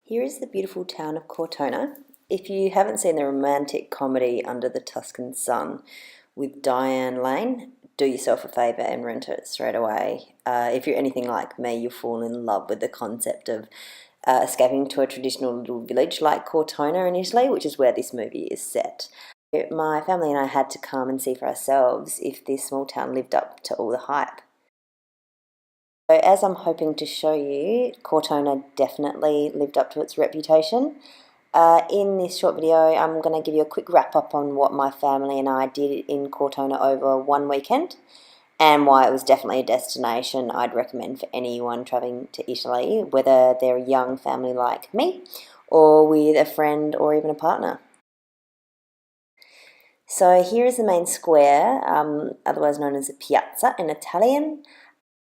Here is the beautiful town of Cortona. If you haven't seen the romantic comedy Under the Tuscan Sun with Diane Lane, do yourself a favour and rent it straight away. If you're anything like me, you'll fall in love with the concept of escaping to a traditional little village like Cortona in Italy, which is where this movie is set. My family and I had to come and see for ourselves if this small town lived up to all the hype. So as I'm hoping to show you, Cortona definitely lived up to its reputation. In this short video, I'm going to give you a quick wrap up on what my family and I did in Cortona over one weekend and why it was definitely a destination I'd recommend for anyone travelling to Italy, whether they're a young family like me or with a friend or even a partner. So here is the main square, otherwise known as the Piazza in Italian.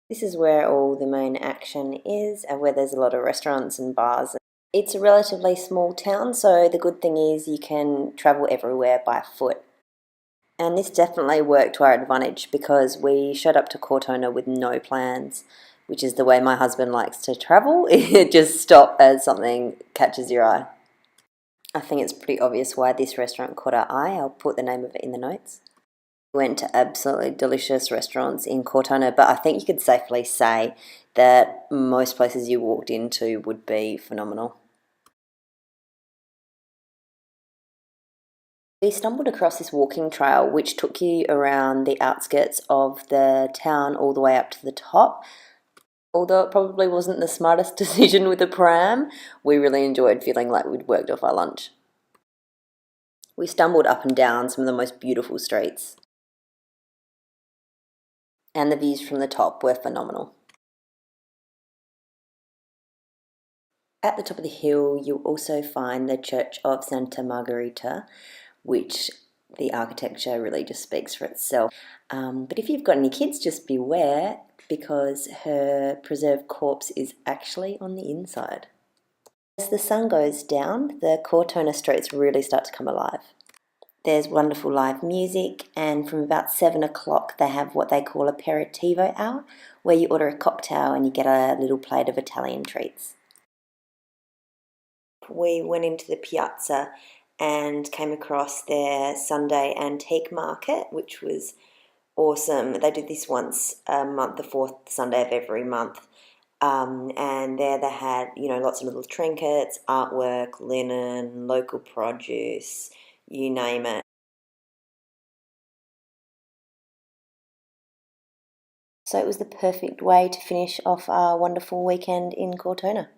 This is where all the main action is and where there's a lot of restaurants and bars. It's a relatively small town, so the good thing is you can travel everywhere by foot. And this definitely worked to our advantage because we showed up to Cortona with no plans, which is the way my husband likes to travel. Just stop as something catches your eye. I think it's pretty obvious why this restaurant caught our eye. I'll put the name of it in the notes. We went to absolutely delicious restaurants in Cortona, but I think you could safely say that most places you walked into would be phenomenal. We stumbled across this walking trail which took you around the outskirts of the town all the way up to the top. Although it probably wasn't the smartest decision with the pram, we really enjoyed feeling like we'd worked off our lunch. We stumbled up and down some of the most beautiful streets, and the views from the top were phenomenal. At the top of the hill, you'll also find the Church of Santa Margherita, which the architecture really just speaks for itself. But if you've got any kids, just beware because her preserved corpse is actually on the inside. As the sun goes down, the Cortona streets really start to come alive. There's wonderful live music, and from about 7 o'clock they have what they call aperitivo hour, where you order a cocktail and you get a little plate of Italian treats. We went into the piazza and came across their Sunday antique market, which was awesome. They do this once a month, the fourth Sunday of every month. And there they had, lots of little trinkets, artwork, linen, local produce, you name it. So it was the perfect way to finish off our wonderful weekend in Cortona.